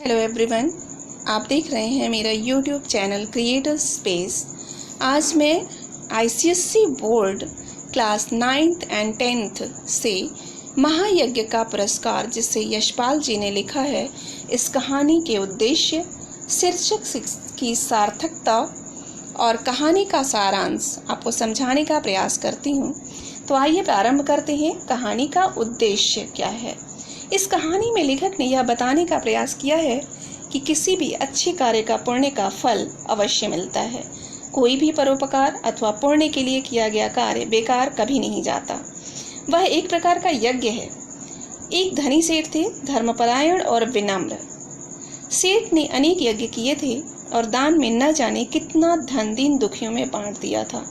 Hello everyone, आप देख रहे हैं मेरा यूट्यूब चैनल क्रिएटर स्पेस। आज मैं ICSC board class 9th and 10th से महायज्ञ का पुरस्कार जिसे यशपाल जी ने लिखा है, इस कहानी के उद्देश्य, शीर्षक की सार्थकता और कहानी का सारांश आपको समझाने का प्रयास करती हूँ। तो आइए प्रारंभ करते हैं। कहानी का उद्देश्य क्या है? इस कहानी में लेखक ने यह बताने का प्रयास किया है कि किसी भी अच्छे कार्य का पुण्य का फल अवश्य मिलता है। कोई भी परोपकार अथवा पुण्य के लिए किया गया कार्य बेकार कभी नहीं जाता। वह एक प्रकार का यज्ञ है। एक धनी सेठ थे, धर्मपरायण और विनम्र। सेठ ने अनेक यज्ञ किए थे और दान में न जाने कितना धन दीन दुखियों में बांट दिया था।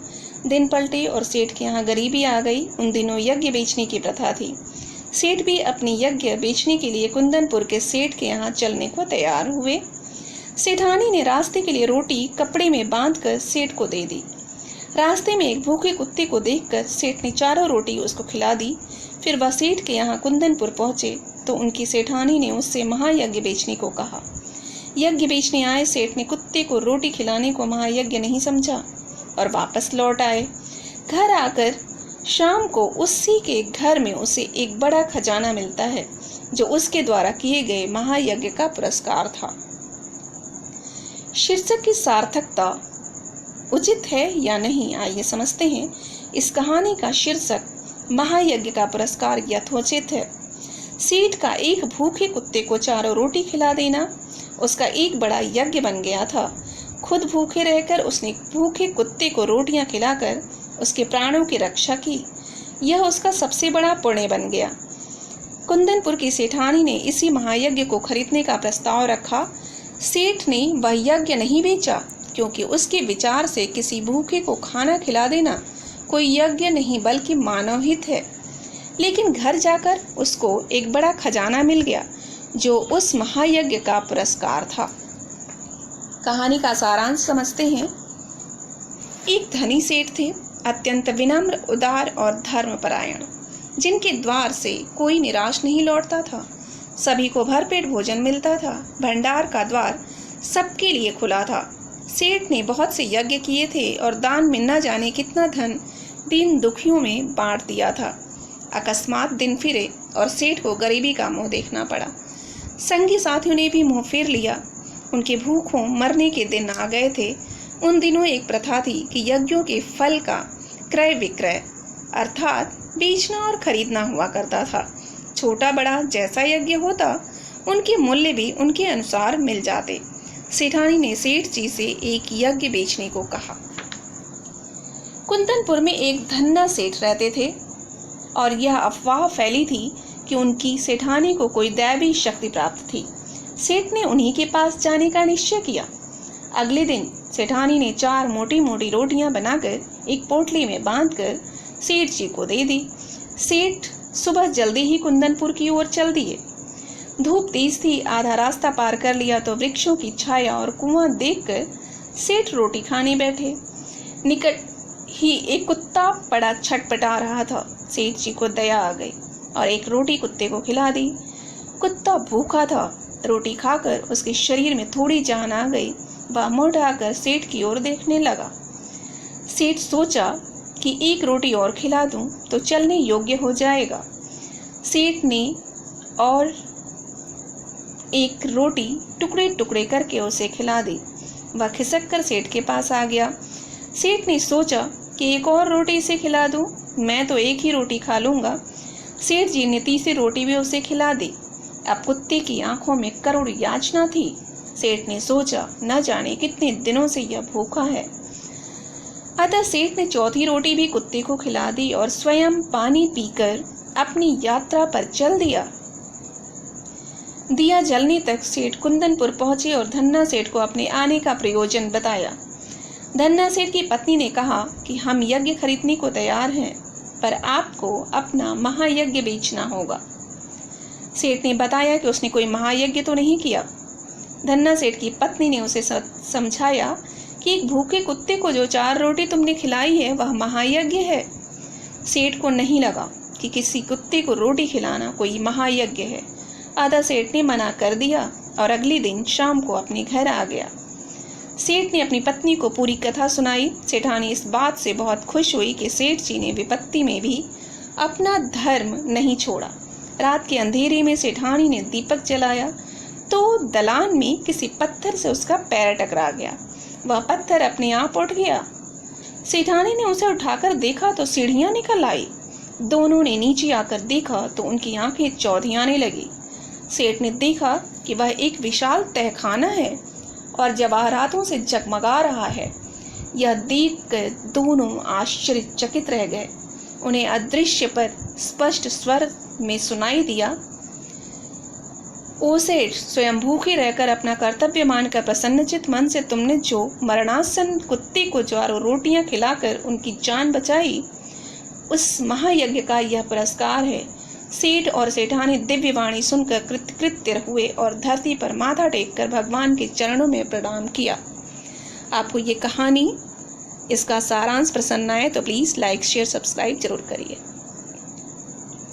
दिन पलटे और सेठ के यहाँ गरीबी आ गई। उन दिनों यज्ञ बेचने की प्रथा थी। सेठ भी अपनी यज्ञ बेचने के लिए कुंदनपुर के सेठ के यहाँ चलने को तैयार हुए। सेठानी ने रास्ते के लिए रोटी कपड़े में बांधकर सेठ को दे दी। रास्ते में एक भूखे कुत्ते को देखकर सेठ ने चारों रोटी उसको खिला दी। फिर वह सेठ के यहाँ कुंदनपुर पहुंचे तो उनकी सेठानी ने उससे महायज्ञ बेचने को कहा। यज्ञ बेचने आए सेठ ने कुत्ते को रोटी खिलाने को महायज्ञ नहीं समझा और वापस लौट आए। घर आकर शाम को उसी के घर में उसे एक बड़ा खजाना मिलता है जो उसके द्वारा किए गए महायज्ञ का पुरस्कार था। शीर्षक की सार्थकता उचित है या नहीं, आइए समझते हैं। इस कहानी का शीर्षक महायज्ञ का पुरस्कार यथोचित है। सेठ का एक भूखे कुत्ते को चारों रोटी खिला देना उसका एक बड़ा यज्ञ बन गया था। खुद भूखे रहकर उसने भूखे कुत्ते को रोटियां खिलाकर उसके प्राणों की रक्षा की। यह उसका सबसे बड़ा पुण्य बन गया। कुंदनपुर की सेठानी ने इसी महायज्ञ को खरीदने का प्रस्ताव रखा। सेठ ने वह यज्ञ नहीं बेचा क्योंकि उसके विचार से किसी भूखे को खाना खिला देना कोई यज्ञ नहीं बल्कि मानव हित है। लेकिन घर जाकर उसको एक बड़ा खजाना मिल गया जो उस महायज्ञ का पुरस्कार था। कहानी का सारांश समझते हैं। एक धनी सेठ थे, अत्यंत विनम्र, उदार और धर्मपरायण, जिनके द्वार से कोई निराश नहीं लौटता था। सभी को भरपेट भोजन मिलता था। भंडार का द्वार सबके लिए खुला था। सेठ ने बहुत से यज्ञ किए थे और दान में न जाने कितना धन दीन दुखियों में बांट दिया था। अकस्मात दिन फिरे और सेठ को गरीबी का मुंह देखना पड़ा। संगी साथियों ने भी मुंह फेर लिया। उनके भूखों मरने के दिन आ गए थे। उन दिनों एक प्रथा थी कि यज्ञों के फल का क्रय विक्रय अर्थात बेचना और खरीदना हुआ करता था। छोटा बड़ा जैसा यज्ञ होता उनके मूल्य भी उनके अनुसार मिल जाते। सेठानी ने सेठ जी से एक यज्ञ बेचने को कहा। कुंदनपुर में एक धन्ना सेठ रहते थे और यह अफवाह फैली थी कि उनकी सेठानी को कोई दैवी शक्ति प्राप्त थी। सेठ ने उन्हीं के पास जाने का निश्चय किया। अगले दिन सेठानी ने 4 मोटी मोटी रोटियां बनाकर एक पोटली में बांधकर सेठ जी को दे दी। सेठ सुबह जल्दी ही कुंदनपुर की ओर चल दिए। धूप तेज थी। आधा रास्ता पार कर लिया तो वृक्षों की छाया और कुआं देखकर सेठ रोटी खाने बैठे। निकट ही एक कुत्ता बड़ा छटपटा रहा था। सेठ जी को दया आ गई और एक रोटी कुत्ते को खिला दी। कुत्ता भूखा था। रोटी खाकर उसके शरीर में थोड़ी जान आ गई। वह मुंह ढाकर सेठ की ओर देखने लगा। सेठ सोचा कि एक रोटी और खिला दूं तो चलने योग्य हो जाएगा। सेठ ने और एक रोटी टुकड़े टुकड़े करके उसे खिला दी। वह खिसक कर सेठ के पास आ गया। सेठ ने सोचा कि एक और रोटी इसे खिला दूं, मैं तो एक ही रोटी खा लूंगा। सेठ जी ने तीसरी रोटी भी उसे खिला दी। अब कुत्ते की आंखों में करुण याचना थी। सेठ ने सोचा न जाने कितने दिनों से यह भूखा है। अतः सेठ ने चौथी रोटी भी कुत्ते को खिला दी और स्वयं पानी पीकर अपनी यात्रा पर चल दिया। दिया जलने तक सेठ कुंदनपुर पहुंचे और धन्ना सेठ को अपने आने का प्रयोजन बताया। धन्ना सेठ की पत्नी ने कहा कि हम यज्ञ खरीदने को तैयार हैं, पर आपको अपना महायज्ञ बेचना होगा। सेठ ने बताया कि उसने कोई महायज्ञ तो नहीं किया। धन्ना सेठ की पत्नी ने उसे समझाया कि एक भूखे कुत्ते को जो 4 रोटी तुमने खिलाई है वह महायज्ञ है। सेठ को नहीं लगा कि किसी कुत्ते को रोटी खिलाना कोई महायज्ञ है। अतः सेठ ने मना कर दिया और अगले दिन शाम को अपने घर आ गया। सेठ ने अपनी पत्नी को पूरी कथा सुनाई। सेठानी इस बात से बहुत खुश हुई कि सेठ जी ने विपत्ति में भी अपना धर्म नहीं छोड़ा। रात के अंधेरे में सेठानी ने दीपक जलाया तो दलान में किसी पत्थर से उसका पैर टकरा गया। वह पत्थर अपने आप उठ गया। सेठानी ने उसे उठाकर देखा तो सीढ़ियां निकल आई। दोनों ने नीचे आकर देखा तो उनकी आंखें चौधियाने लगी। सेठ ने देखा कि वह एक विशाल तहखाना है और जवाहरातों से जगमगा रहा है। यह देखकर दोनों आश्चर्यचकित रह गए। उन्हें अदृश्य पर स्पष्ट स्वर में सुनाई दिया, ओ सेठ, स्वयं भूखे रहकर अपना कर्तव्य मानकर प्रसन्नचित मन से तुमने जो मरणासन कुत्ते को चारों रोटियां खिलाकर उनकी जान बचाई, उस महायज्ञ का यह पुरस्कार है। सेठ और सेठानी दिव्य वाणी सुनकर कृतकृत्य हुए और धरती पर माथा टेककर भगवान के चरणों में प्रणाम किया। आपको ये कहानी, इसका सारांश पसंद आए तो प्लीज़ लाइक शेयर सब्सक्राइब जरूर करिए।